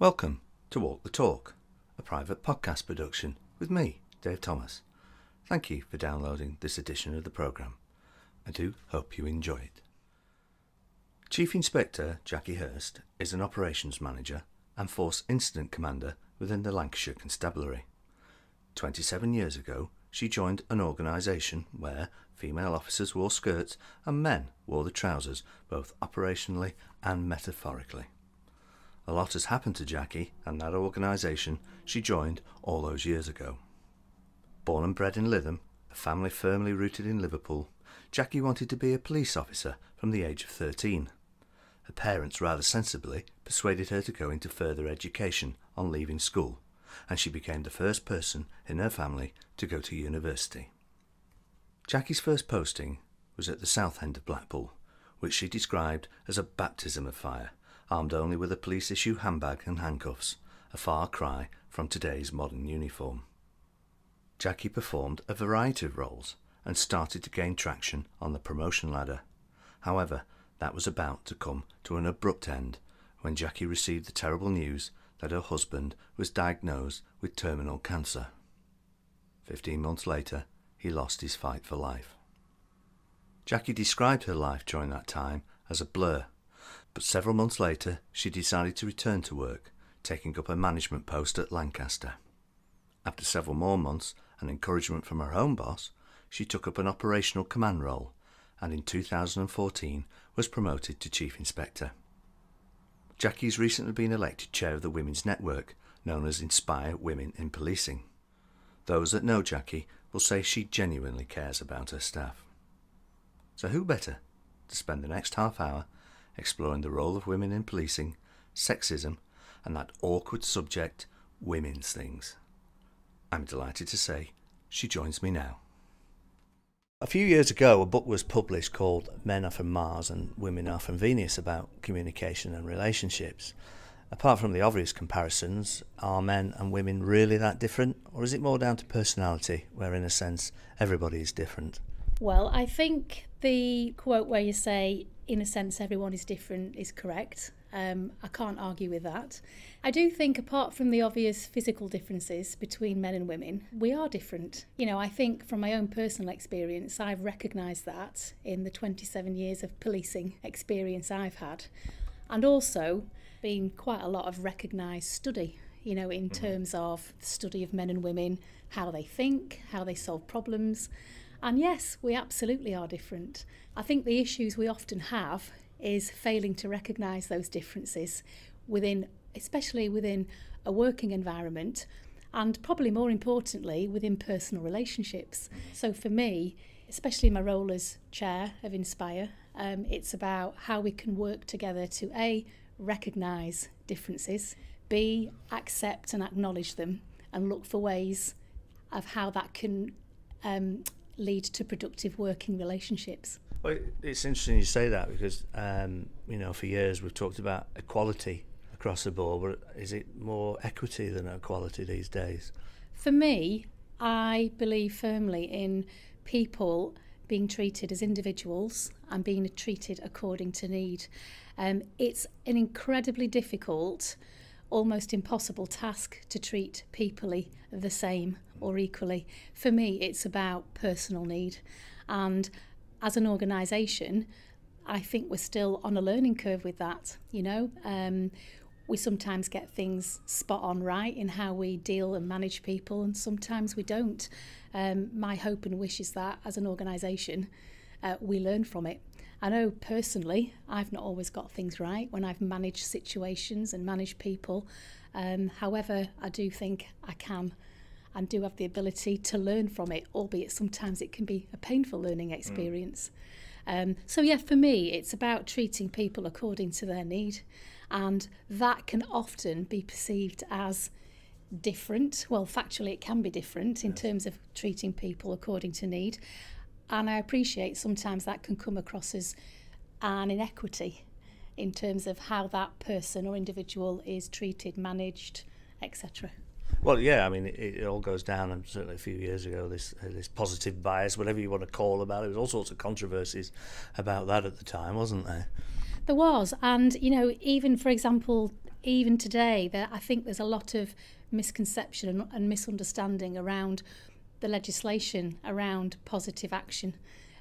Welcome to Walk the Talk, a private podcast production with me, Dave Thomas. Thank you for downloading this edition of the programme. I do hope you enjoy it. Chief Inspector Jackie Hirst is an operations manager and force incident commander within the Lancashire Constabulary. 27 years ago, she joined an organisation where female officers wore skirts and men wore the trousers, both operationally and metaphorically. A lot has happened to Jackie and that organisation she joined all those years ago. Born and bred in Lytham, a family firmly rooted in Liverpool, Jackie wanted to be a police officer from the age of 13. Her parents rather sensibly persuaded her to go into further education on leaving school, and she became the first person in her family to go to university. Jackie's first posting was at the south end of Blackpool, which she described as a baptism of fire, armed only with a police-issue handbag and handcuffs, a far cry from today's modern uniform. Jackie performed a variety of roles and started to gain traction on the promotion ladder. However, that was about to come to an abrupt end when Jackie received the terrible news that her husband was diagnosed with terminal cancer. 15 months later, he lost his fight for life. Jackie described her life during that time as a blur, but several months later she decided to return to work, taking up a management post at Lancaster. After several more months and encouragement from her home boss, she took up an operational command role and in 2014 was promoted to Chief Inspector. Jackie's recently been elected chair of the Women's Network, known as Inspire Women in Policing. Those that know Jackie will say she genuinely cares about her staff. So who better to spend the next half hour exploring the role of women in policing, sexism, and that awkward subject, women's things. I'm delighted to say she joins me now. A few years ago, a book was published called Men Are From Mars and Women Are From Venus about communication and relationships. Apart from the obvious comparisons, are men and women really that different? Or is it more down to personality, where in a sense everybody is different? Well, I think the quote where you say, in a sense, everyone is different is correct. I can't argue with that. I do think apart from the obvious physical differences between men and women, we are different. You know, I think from my own personal experience, I've recognised that in the 27 years of policing experience I've had. And also been quite a lot of recognised study, you know, in terms of the study of men and women, how they think, how they solve problems. And yes, we absolutely are different. I think the issues we often have is failing to recognise those differences especially within a working environment, and probably more importantly within personal relationships. So for me, especially my role as chair of Inspire, it's about how we can work together to A, recognise differences, B, accept and acknowledge them, and look for ways of how that can lead to productive working relationships. Well, it's interesting you say that because, for years we've talked about equality across the board, but is it more equity than equality these days? For me, I believe firmly in people being treated as individuals and being treated according to need. It's an incredibly difficult, almost impossible task to treat people the same or equally. For me, it's about personal need. And as an organisation, I think we're still on a learning curve with that, you know. We sometimes get things spot on right in how we deal and manage people, and sometimes we don't. My hope and wish is that as an organisation, we learn from it. I know personally, I've not always got things right when I've managed situations and managed people. However, I do think I can and do have the ability to learn from it, albeit sometimes it can be a painful learning experience. So yeah, for me, it's about treating people according to their need, and that can often be perceived as different. Well, factually, it can be different in terms of treating people according to need, and I appreciate sometimes that can come across as an inequity in terms of how that person or individual is treated, managed, etc. Well, yeah, I mean, it all goes down, and certainly a few years ago, this positive bias, whatever you want to call about it, there was all sorts of controversies about that at the time, wasn't there? There was, and, you know, even, for example, even today, I think there's a lot of misconception and misunderstanding around the legislation around positive action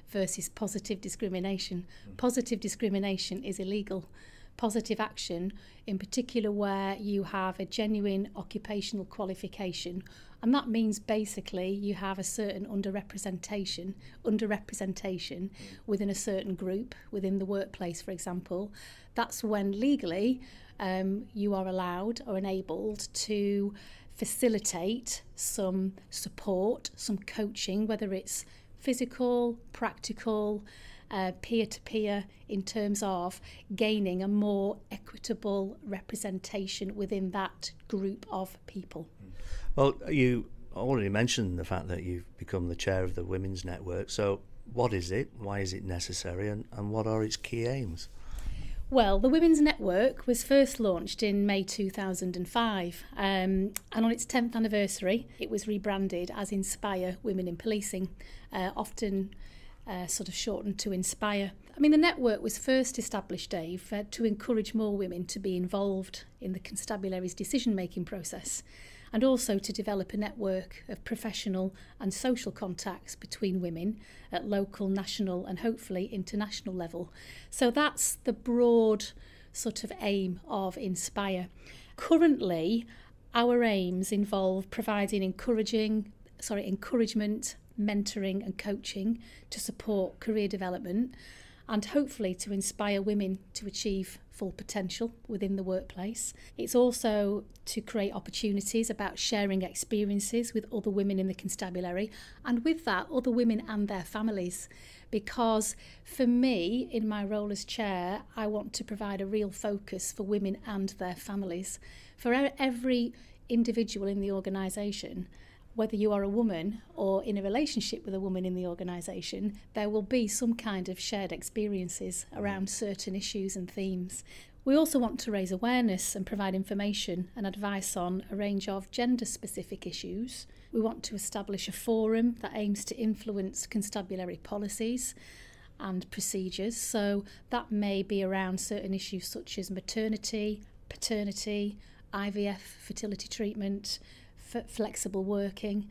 versus positive discrimination. Positive discrimination is illegal. Positive action, in particular where you have a genuine occupational qualification, and that means basically you have a certain underrepresentation within a certain group, within the workplace, for example. That's when legally you are allowed or enabled to facilitate some support, some coaching, whether it's physical, practical, peer-to-peer, in terms of gaining a more equitable representation within that group of people. Well, you already mentioned the fact that you've become the chair of the Women's Network. So what is it, why is it necessary, and what are its key aims? Well, the Women's Network was first launched in May 2005, and on its 10th anniversary it was rebranded as Inspire Women in Policing, often sort of shortened to Inspire. I mean, the network was first established, Dave, to encourage more women to be involved in the constabulary's decision-making process, and also to develop a network of professional and social contacts between women at local, national and hopefully international level. So that's the broad sort of aim of Inspire. Currently, our aims involve providing encouragement, mentoring and coaching to support career development, and hopefully to inspire women to achieve full potential within the workplace. It's also to create opportunities about sharing experiences with other women in the constabulary, and with that, other women and their families. Because for me, in my role as chair, I want to provide a real focus for women and their families. For every individual in the organisation, whether you are a woman or in a relationship with a woman in the organisation, there will be some kind of shared experiences around certain issues and themes. We also want to raise awareness and provide information and advice on a range of gender-specific issues. We want to establish a forum that aims to influence constabulary policies and procedures. So that may be around certain issues such as maternity, paternity, IVF, fertility treatment, flexible working,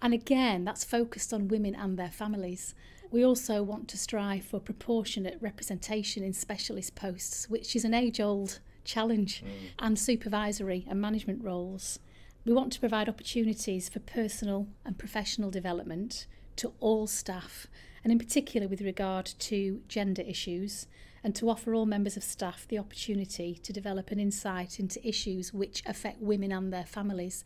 and again that's focused on women and their families. We also want to strive for proportionate representation in specialist posts, which is an age-old challenge, and supervisory and management roles. We want to provide opportunities for personal and professional development to all staff, and in particular with regard to gender issues, and to offer all members of staff the opportunity to develop an insight into issues which affect women and their families.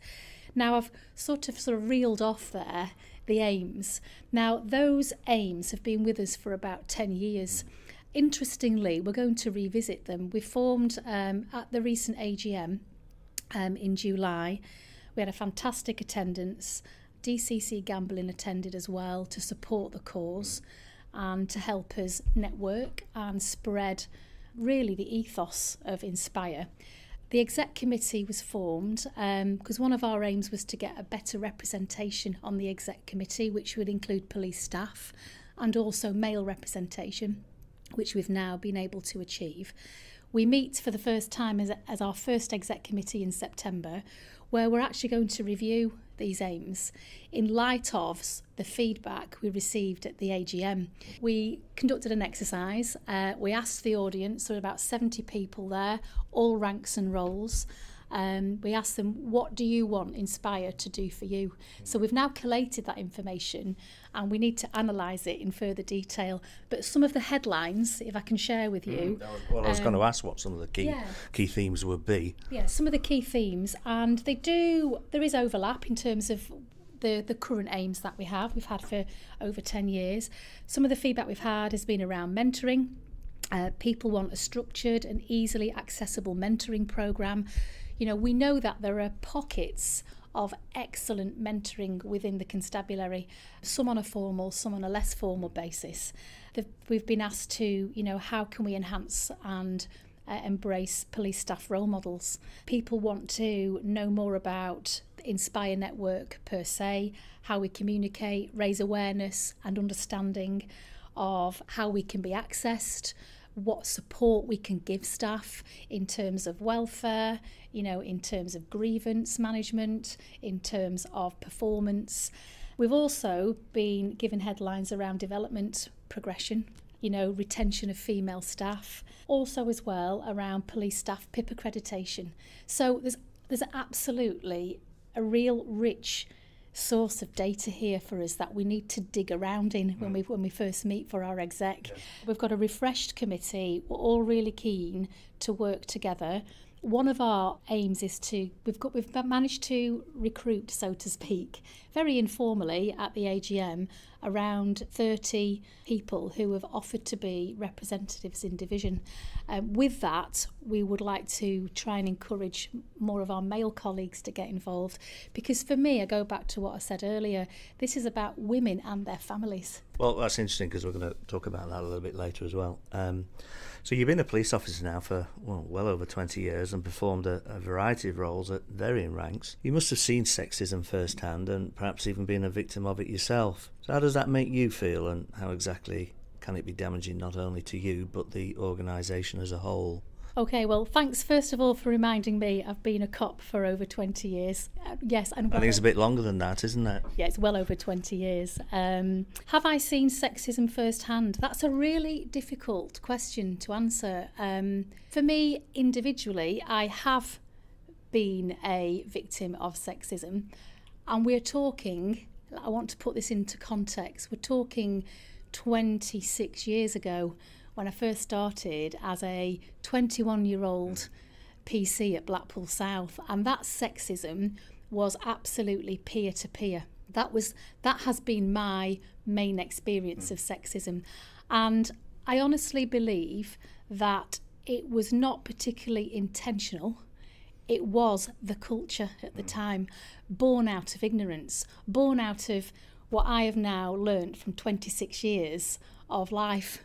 Now, I've sort of reeled off there the aims. Now, those aims have been with us for about 10 years. Interestingly, we're going to revisit them. We formed at the recent AGM in July. We had a fantastic attendance. DCC Gambling attended as well to support the cause and to help us network and spread really the ethos of Inspire. The exec committee was formed because one of our aims was to get a better representation on the exec committee, which would include police staff and also male representation, which we've now been able to achieve. We meet for the first time as our first exec committee in September, where we're actually going to review these aims in light of the feedback we received at the AGM. We conducted an exercise. We asked the audience, there were about 70 people there, all ranks and roles. We asked them, what do you want Inspire to do for you? So we've now collated that information and we need to analyse it in further detail. But some of the headlines, if I can share with you. Well, I was going to ask what some of the key themes would be. Yeah, some of the key themes, and there is overlap in terms of the current aims that we have. We've had for over 10 years. Some of the feedback we've had has been around mentoring. People want a structured and easily accessible mentoring programme. You know, we know that there are pockets of excellent mentoring within the constabulary, some on a formal, some on a less formal basis. We've been asked to, how can we enhance and embrace police staff role models. People want to know more about the Inspire network per se, how we communicate, raise awareness and understanding of how we can be accessed, what support we can give staff in terms of welfare, in terms of grievance management, in terms of performance. We've also been given headlines around development progression, retention of female staff, also as well around police staff PIP accreditation. So there's absolutely a real rich source of data here for us that we need to dig around in when we first meet for our exec. Yes. We've got a refreshed committee. We're all really keen to work together. One of our aims is we've managed to recruit, so to speak, very informally at the AGM, around 30 people who have offered to be representatives in division. With that, we would like to try and encourage more of our male colleagues to get involved, because for me, I go back to what I said earlier, this is about women and their families. Well, that's interesting, because we're going to talk about that a little bit later as well. So you've been a police officer now for well over 20 years and performed a variety of roles at varying ranks. You must have seen sexism firsthand and perhaps even been a victim of it yourself. So how does that make you feel, and how exactly can it be damaging not only to you but the organisation as a whole? Okay, well, thanks first of all for reminding me I've been a cop for over 20 years. Yes, and I think it's a bit longer than that, isn't it? Yeah, it's well over 20 years. Have I seen sexism firsthand? That's a really difficult question to answer. For me, individually, I have been a victim of sexism, and we're talking, I want to put this into context, we're talking 26 years ago, when I first started as a 21-year-old PC at Blackpool South, and that sexism was absolutely peer-to-peer. That has been my main experience of sexism, and I honestly believe that it was not particularly intentional. It was the culture at the time, born out of ignorance, born out of what I have now learnt from 26 years of life.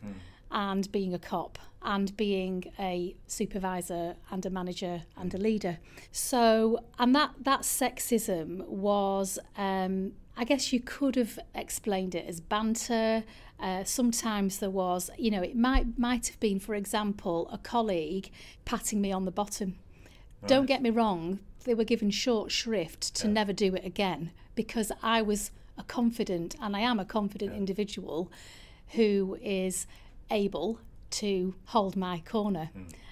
And being a cop and being a supervisor and a manager and a leader. So, and that sexism was, I guess you could have explained it as banter. Sometimes there was, it might have been, for example, a colleague patting me on the bottom. Right. Don't get me wrong, they were given short shrift to never do it again, because I was a confident, and I am a confident individual who is able to hold my corner.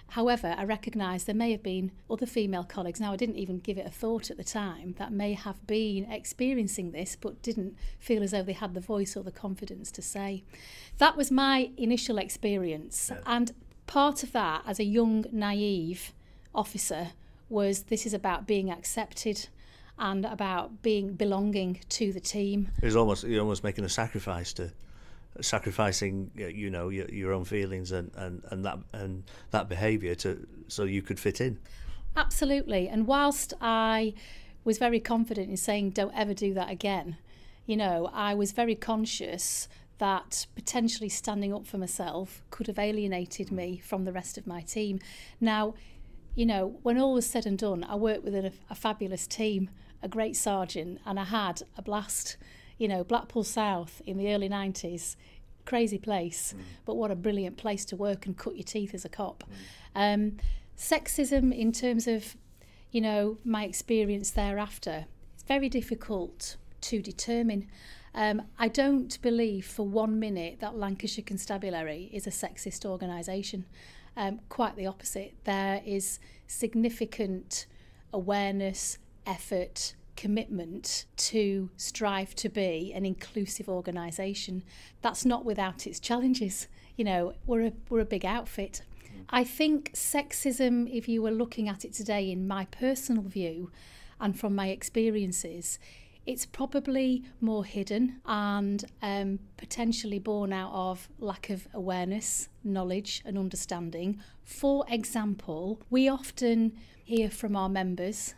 However, I recognise there may have been other female colleagues, now I didn't even give it a thought at the time, that may have been experiencing this but didn't feel as though they had the voice or the confidence to say. That was my initial experience, and part of that as a young, naive officer was this is about being accepted and about belonging to the team. You're almost making a sacrificing your own feelings and that behaviour so you could fit in. Absolutely. And whilst I was very confident in saying don't ever do that again, I was very conscious that potentially standing up for myself could have alienated me from the rest of my team. Now, when all was said and done, I worked with a fabulous team, a great sergeant, and I had a blast. Blackpool South in the early 90s, crazy place, but what a brilliant place to work and cut your teeth as a cop. Sexism, in terms of, my experience thereafter, it's very difficult to determine. I don't believe for 1 minute that Lancashire Constabulary is a sexist organisation. Quite the opposite. There is significant awareness, effort, commitment to strive to be an inclusive organisation. That's not without its challenges. We're a big outfit. I think sexism, if you were looking at it today in my personal view and from my experiences, it's probably more hidden and potentially born out of lack of awareness, knowledge and understanding. For example, we often hear from our members,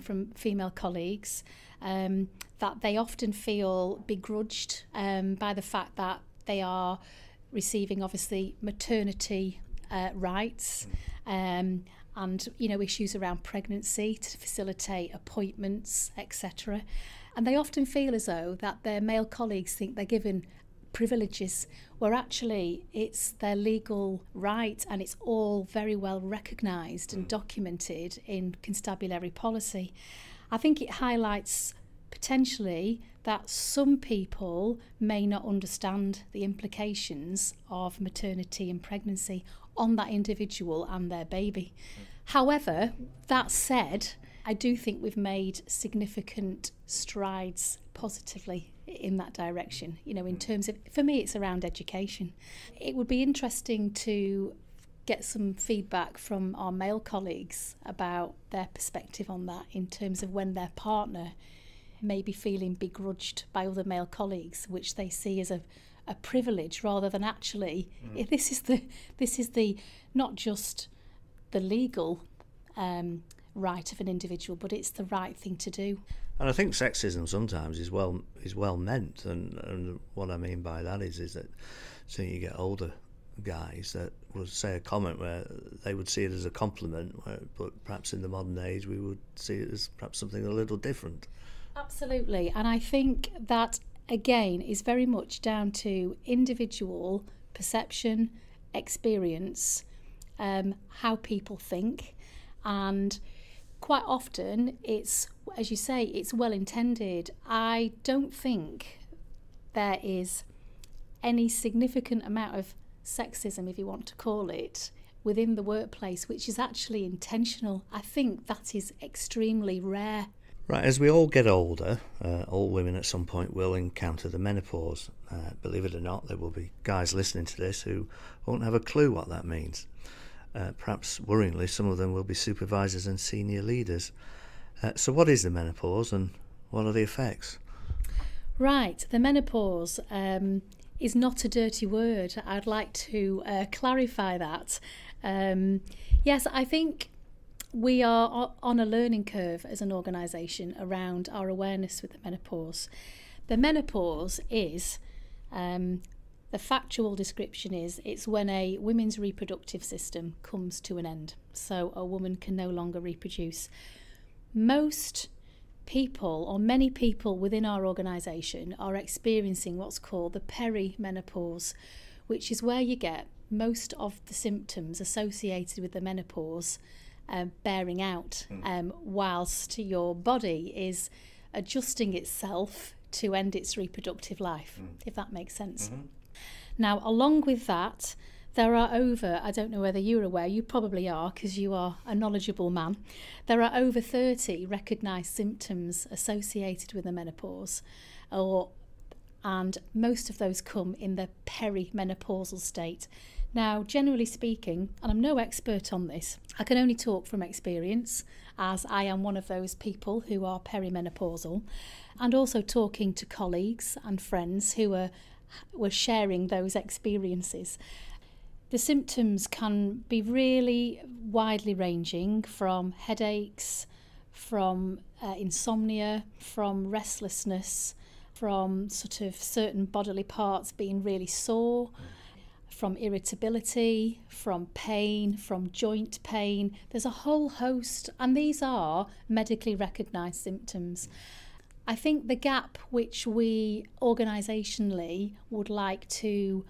from female colleagues, that they often feel begrudged by the fact that they are receiving, obviously, maternity rights and issues around pregnancy to facilitate appointments, etc. And they often feel as though that their male colleagues think they're given privileges, where actually it's their legal right and it's all very well recognised and documented in constabulary policy. I think it highlights potentially that some people may not understand the implications of maternity and pregnancy on that individual and their baby. However, that said, I do think we've made significant strides positively in that direction, you know, in terms of, for me, it's around education. It would be interesting to get some feedback from our male colleagues about their perspective on that, in terms of when their partner may be feeling begrudged by other male colleagues, which they see as a privilege, rather than actually this is the not just the legal right of an individual, but it's the right thing to do. And I think sexism sometimes is well meant, and what I mean by that is that so you get older guys that would say a comment where they would see it as a compliment, but perhaps in the modern age we would see it as perhaps something a little different. Absolutely, and I think that again is very much down to individual perception, experience, how people think, and quite often it's, as you say, it's well intended. I don't think there is any significant amount of sexism, if you want to call it, within the workplace which is actually intentional. I think that is extremely rare. Right, as we all get older, all women at some point will encounter the menopause. Believe it or not, there will be guys listening to this who won't have a clue what that means. Perhaps worryingly, some of them will be supervisors and senior leaders. So what is the menopause and what are the effects? Right, the menopause is not a dirty word. I'd like to clarify that. Yes, I think we are on a learning curve as an organisation around our awareness with the menopause. The menopause is, the factual description is, it's when a women's reproductive system comes to an end. So a woman can no longer reproduce. Most people, or many people within our organisation, are experiencing what's called the perimenopause, which is where you get most of the symptoms associated with the menopause bearing out, whilst your body is adjusting itself to end its reproductive life, if that makes sense. Now, along with that, there are over, I don't know whether you're aware, you probably are because you are a knowledgeable man, there are over 30 recognised symptoms associated with the menopause, and most of those come in the perimenopausal state. Now, generally speaking, and I'm no expert on this, I can only talk from experience, as I am one of those people who are perimenopausal, and also talking to colleagues and friends who were sharing those experiences. The symptoms can be really widely ranging, from headaches, from insomnia, from restlessness, from sort of certain bodily parts being really sore, from irritability, from pain, from joint pain. There's a whole host, and these are medically recognised symptoms. I think the gap which we organisationally would like to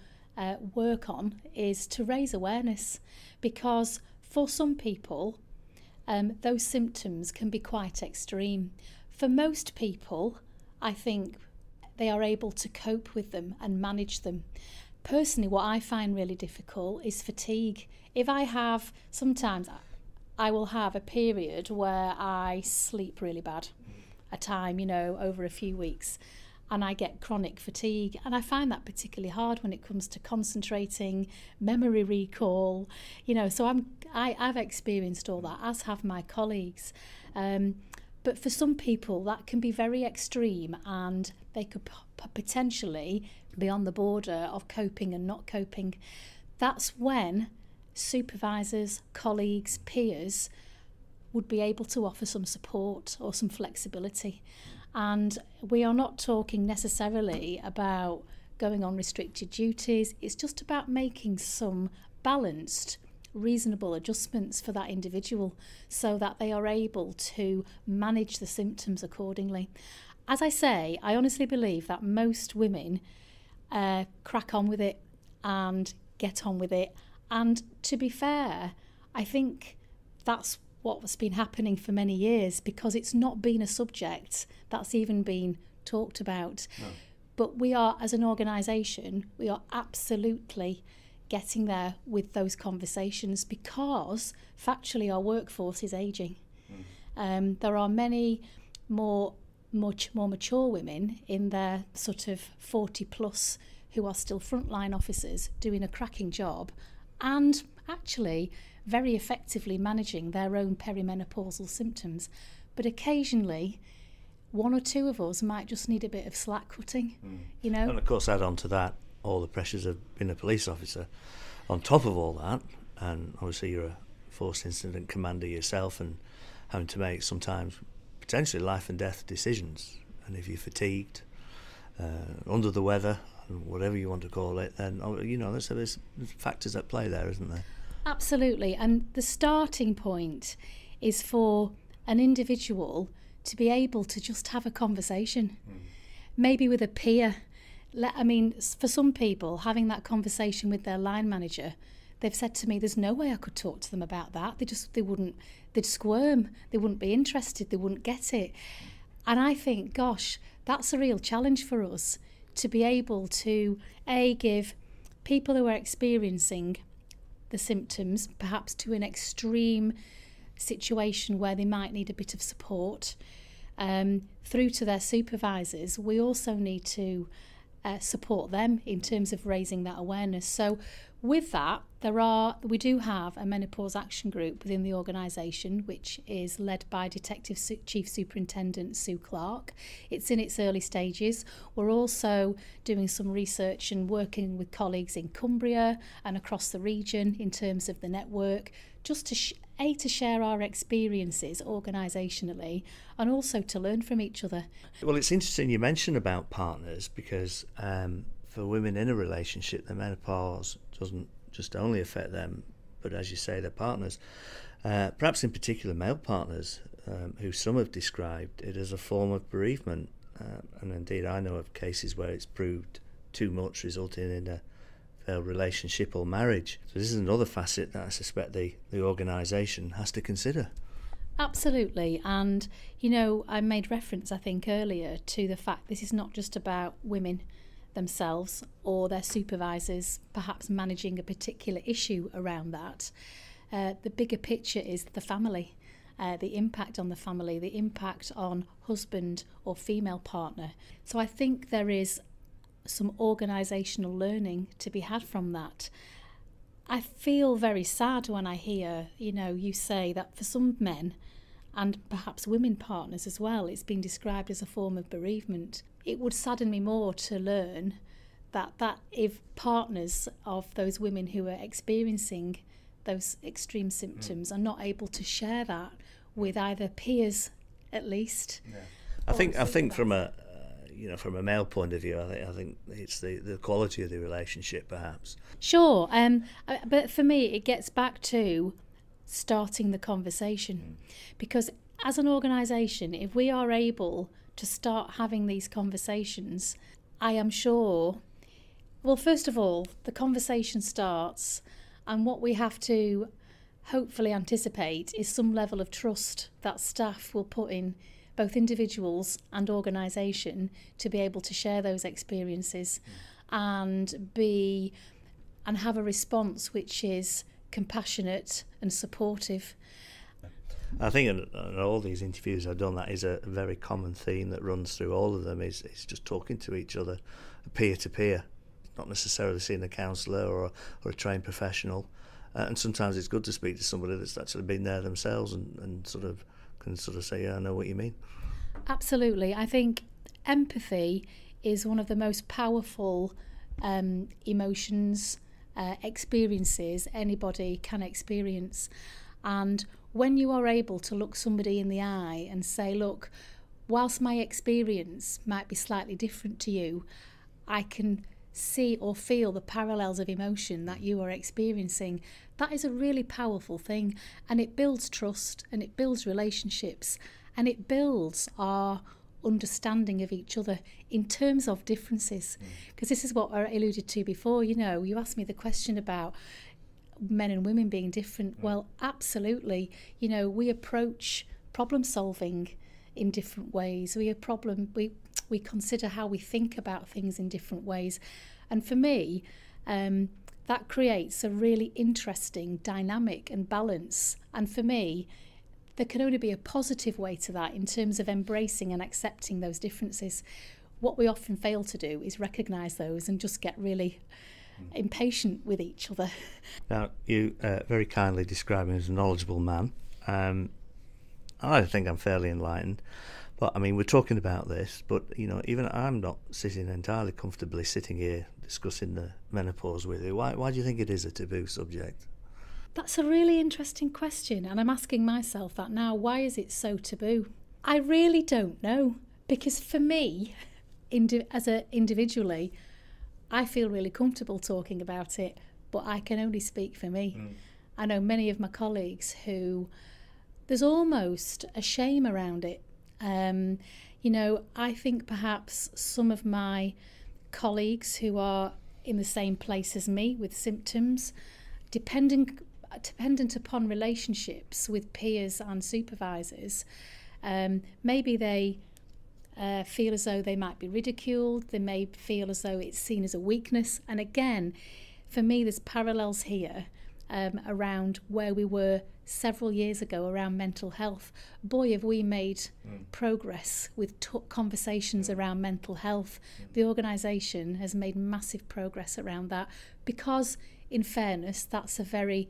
work on is to raise awareness, because for some people those symptoms can be quite extreme. For most people, I think they are able to cope with them and manage them. Personally, what I find really difficult is fatigue. Sometimes I will have a period where I sleep really bad, a time, over a few weeks, and I get chronic fatigue, and I find that particularly hard when it comes to concentrating, memory recall, so I've experienced all that, as have my colleagues. But for some people that can be very extreme, and they could potentially be on the border of coping and not coping. That's when supervisors, colleagues, peers would be able to offer some support or some flexibility. And we are not talking necessarily about going on restricted duties. It's just about making some balanced, reasonable adjustments for that individual so that they are able to manage the symptoms accordingly. As I say, I honestly believe that most women crack on with it and get on with it. And to be fair, I think that's what's been happening for many years, because it's not been a subject that's even been talked about. No. But we are, as an organisation, we are absolutely getting there with those conversations, because factually our workforce is ageing. There are many more mature women in their sort of 40 plus who are still frontline officers doing a cracking job and actually very effectively managing their own perimenopausal symptoms. But occasionally, one or two of us might just need a bit of slack cutting, you know. And of course, add on to that all the pressures of being a police officer. On top of all that, and obviously you're a force incident commander yourself and having to make sometimes potentially life and death decisions. And if you're fatigued, under the weather, whatever you want to call it, then, you know, there's factors at play there, isn't there? Absolutely. And the starting point is for an individual to be able to just have a conversation, maybe with a peer. I mean, for some people, having that conversation with their line manager, they've said to me, there's no way I could talk to them about that. They'd squirm, they wouldn't be interested, they wouldn't get it. And I think, gosh, that's a real challenge for us, to be able to, give people who are experiencing the symptoms, perhaps to an extreme situation where they might need a bit of support, through to their supervisors. We also need to support them in terms of raising that awareness. So with that, we do have a menopause action group within the organisation, which is led by Detective Chief Superintendent Sue Clark. It's in its early stages. We're also doing some research and working with colleagues in Cumbria and across the region in terms of the network, just to to share our experiences organisationally and also to learn from each other. Well, it's interesting you mention about partners, because for women in a relationship, the menopause doesn't just only affect them, but as you say, their partners, perhaps in particular male partners, who some have described it as a form of bereavement. And indeed, I know of cases where it's proved too much, resulting in a failed relationship or marriage. So this is another facet that I suspect the organisation has to consider. Absolutely. And, you know, I made reference, I think, earlier to the fact this is not just about women themselves or their supervisors perhaps managing a particular issue around that. The bigger picture is the family, the impact on the family, the impact on husband or female partner. So I think there is some organisational learning to be had from that. I feel very sad when I hear, you know, you say that for some men and perhaps women partners as well, it's been described as a form of bereavement. It would sadden me more to learn that if partners of those women who are experiencing those extreme symptoms are not able to share that with either peers, at least. Yeah. I think from a male point of view, I think it's the quality of the relationship, perhaps. Sure, but for me, it gets back to starting the conversation, because as an organisation, if we are able to start having these conversations, I am sure. Well, first of all, the conversation starts, and what we have to hopefully anticipate is some level of trust that staff will put in both individuals and organisation to be able to share those experiences and have a response which is compassionate and supportive. I think in all these interviews I've done, that is a very common theme that runs through all of them, is just talking to each other, peer to peer, not necessarily seeing a counsellor or a trained professional. And sometimes it's good to speak to somebody that's actually been there themselves and can say, yeah, I know what you mean. Absolutely. I think empathy is one of the most powerful emotions, experiences anybody can experience. And when you are able to look somebody in the eye and say, look, whilst my experience might be slightly different to you, I can see or feel the parallels of emotion that you are experiencing. That is a really powerful thing, and it builds trust and it builds relationships and it builds our understanding of each other in terms of differences. Because this is what I alluded to before, you know, you asked me the question about men and women being different. Well, absolutely. You know, we approach problem solving in different ways. We consider how we think about things in different ways. And for me, that creates a really interesting dynamic and balance. And for me, there can only be a positive way to that in terms of embracing and accepting those differences. What we often fail to do is recognise those and just get really impatient with each other. Now, you very kindly describe me as a knowledgeable man. I think I'm fairly enlightened. But, I mean, we're talking about this, but, you know, even I'm not sitting entirely comfortably sitting here discussing the menopause with you. Why do you think it is a taboo subject? That's a really interesting question, and I'm asking myself that now. Why is it so taboo? I really don't know, because for me, individually, I feel really comfortable talking about it, but I can only speak for me. I know many of my colleagues who there's almost a shame around it. You know, I think perhaps some of my colleagues who are in the same place as me with symptoms, dependent upon relationships with peers and supervisors, maybe they feel as though they might be ridiculed, they may feel as though it's seen as a weakness. And again, for me, there's parallels here around where we were several years ago around mental health. Boy, have we made progress with conversations around mental health. The organisation has made massive progress around that because, in fairness, that's a very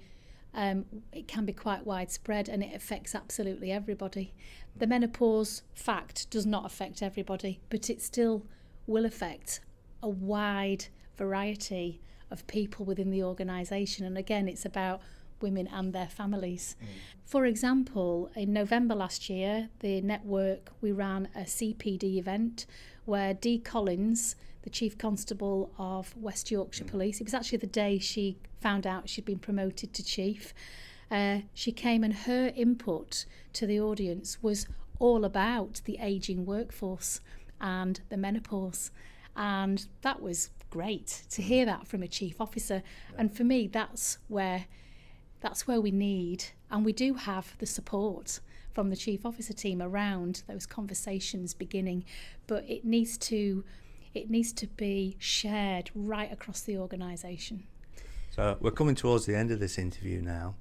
it can be quite widespread and it affects absolutely everybody. The menopause fact does not affect everybody, but it still will affect a wide variety of people within the organisation. And again, it's about women and their families. For example, in November last year, the network, we ran a CPD event where Dee Collins, the Chief Constable of West Yorkshire Police, it was actually the day she found out she'd been promoted to Chief, she came, and her input to the audience was all about the ageing workforce and the menopause. And that was great to hear that from a chief officer. And for me, that's where we need, and we do have the support from the chief officer team around those conversations beginning, but it needs to be shared right across the organisation. So we're coming towards the end of this interview now.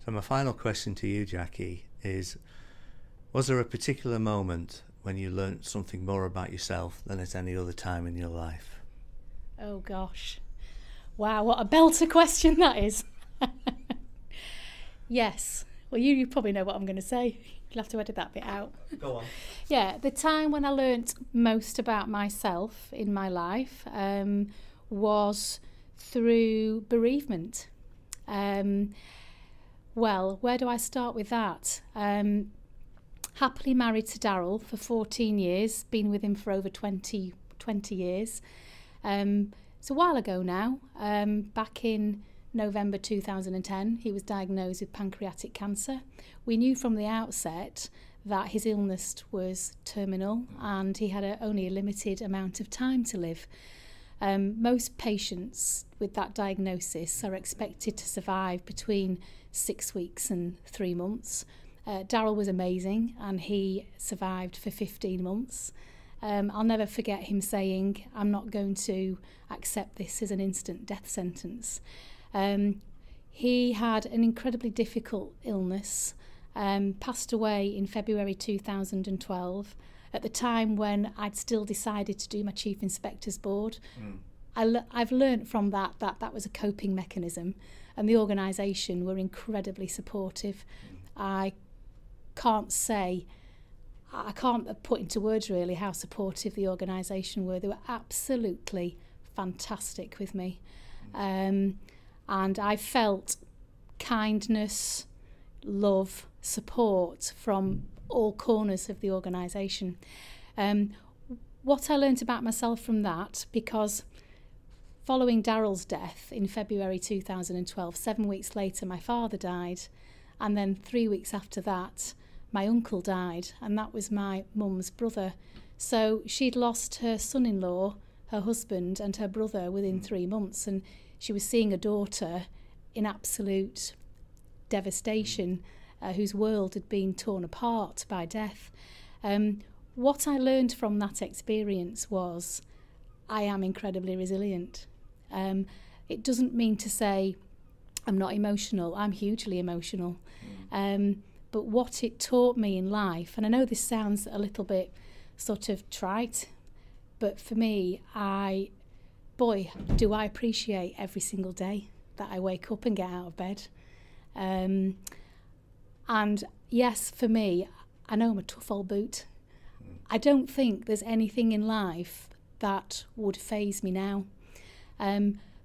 So my final question to you, Jackie, is, was there a particular moment when you learnt something more about yourself than at any other time in your life? Oh gosh. Wow, what a belter question that is. Yes. Well, you probably know what I'm going to say. You'll have to edit that bit out. Go on. Yeah, the time when I learnt most about myself in my life was through bereavement. Well, where do I start with that? Happily married to Darryl for 14 years, been with him for over 20 years. It's a while ago now. Back in November 2010, he was diagnosed with pancreatic cancer. We knew from the outset that his illness was terminal and he had only a limited amount of time to live. Most patients with that diagnosis are expected to survive between 6 weeks and 3 months. Darryl was amazing and he survived for 15 months. I'll never forget him saying, "I'm not going to accept this as an instant death sentence." He had an incredibly difficult illness, passed away in February 2012, at the time when I'd still decided to do my Chief Inspector's Board. I've learnt from that was a coping mechanism, and the organisation were incredibly supportive. I can't put into words really how supportive the organisation were. They were absolutely fantastic with me. And I felt kindness, love, support from all corners of the organisation. What I learnt about myself from that, because following Darryl's death in February 2012, 7 weeks later my father died, and then 3 weeks after that my uncle died, and that was my mum's brother. So she'd lost her son-in-law, her husband, and her brother within 3 months, and she was seeing a daughter in absolute devastation, whose world had been torn apart by death. What I learned from that experience was I am incredibly resilient. It doesn't mean to say I'm not emotional. I'm hugely emotional. But what it taught me in life, and I know this sounds a little bit sort of trite, but for me, do I appreciate every single day that I wake up and get out of bed. And yes, for me, I know I'm a tough old boot. I don't think there's anything in life that would faze me now.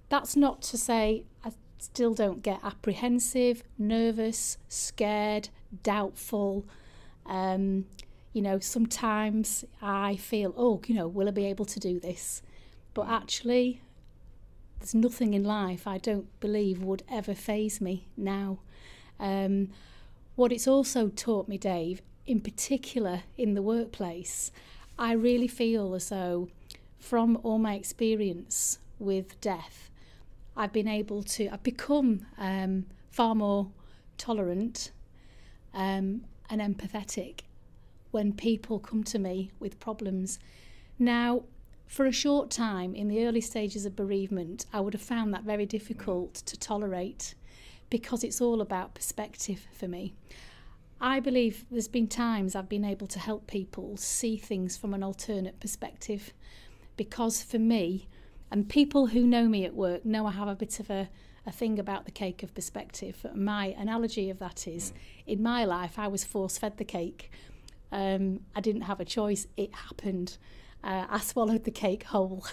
That's not to say I still don't get apprehensive, nervous, scared, doubtful. Sometimes I feel, will I be able to do this? But actually, there's nothing in life I don't believe would ever faze me now. What it's also taught me, Dave, in particular in the workplace, I really feel as though from all my experience with death, I've become far more tolerant and empathetic when people come to me with problems. Now, for a short time in the early stages of bereavement, I would have found that very difficult to tolerate because it's all about perspective for me. I believe there's been times I've been able to help people see things from an alternate perspective, because for me, and people who know me at work know I have a bit of a thing about the cake of perspective. My analogy of that is, in my life, I was force-fed the cake. I didn't have a choice, it happened. I swallowed the cake whole.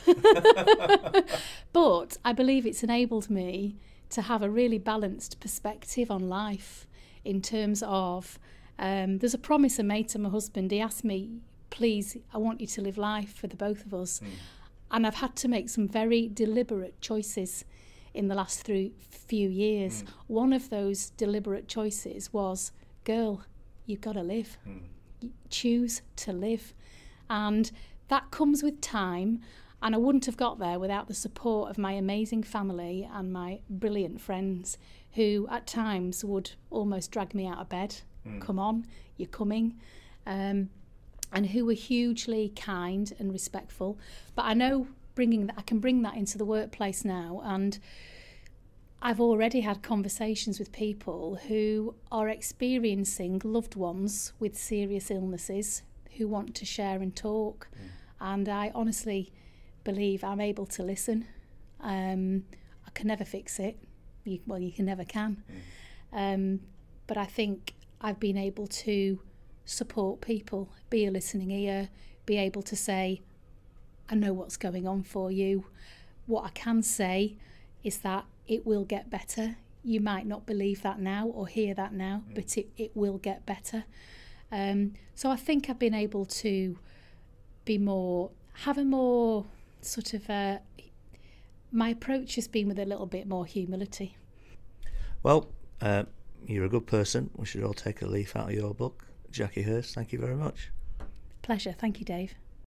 But I believe it's enabled me to have a really balanced perspective on life in terms of, there's a promise I made to my husband. He asked me, please, I want you to live life for the both of us. And I've had to make some very deliberate choices in the last few years. One of those deliberate choices was, girl, you've got to live. Choose to live. And that comes with time, and I wouldn't have got there without the support of my amazing family and my brilliant friends, who at times would almost drag me out of bed. Come on, you're coming. And who were hugely kind and respectful. But I know I can bring that into the workplace now, and I've already had conversations with people who are experiencing loved ones with serious illnesses who want to share and talk. And I honestly believe I'm able to listen. I can never fix it. You never can. But I think I've been able to support people, be a listening ear, be able to say, I know what's going on for you. What I can say is that it will get better. You might not believe that now or hear that now, but it will get better. So I think I've been able to have a more sort of, my approach has been with a little bit more humility. Well, you're a good person. We should all take a leaf out of your book. Jackie Hirst, thank you very much. Pleasure. Thank you, Dave.